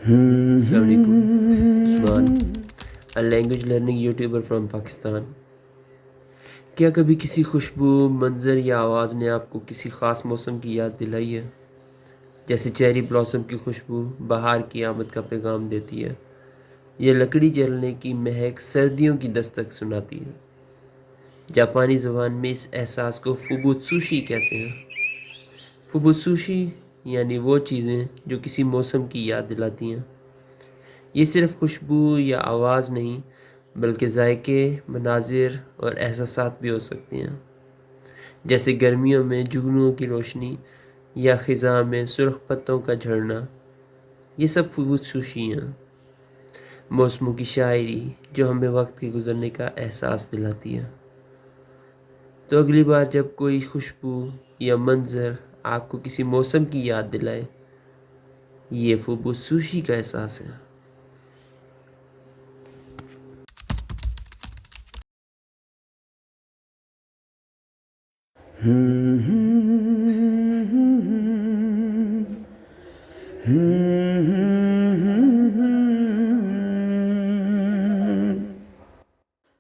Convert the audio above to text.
السلام علیکم. عثمان, a language learning YouTuber from Pakistan. کیا کبھی کسی خوشبو, منظر یا آواز نے آپ کو کسی خاص موسم کی یاد دلائی ہے؟ جیسے چیری بلاسم کی خوشبو بہار کی آمد کا پیغام دیتی ہے, یہ لکڑی جلنے کی مہک سردیوں کی دستک سناتی ہے. جاپانی زبان میں اس احساس کو فوبوتسوشی کہتے ہیں. فوبوتسوشی یعنی وہ چیزیں جو کسی موسم کی یاد دلاتی ہیں. یہ صرف خوشبو یا آواز نہیں بلکہ ذائقے, مناظر اور احساسات بھی ہو سکتی ہیں. جیسے گرمیوں میں جگنوں کی روشنی یا خزاں میں سرخ پتوں کا جھڑنا, یہ سب فوبوتسوشی ہیں. موسموں کی شاعری جو ہمیں وقت کے گزرنے کا احساس دلاتی ہے. تو اگلی بار جب کوئی خوشبو یا منظر آپ کو کسی موسم کی یاد دلائے, یہ فوبوتسوشی کا احساس ہے.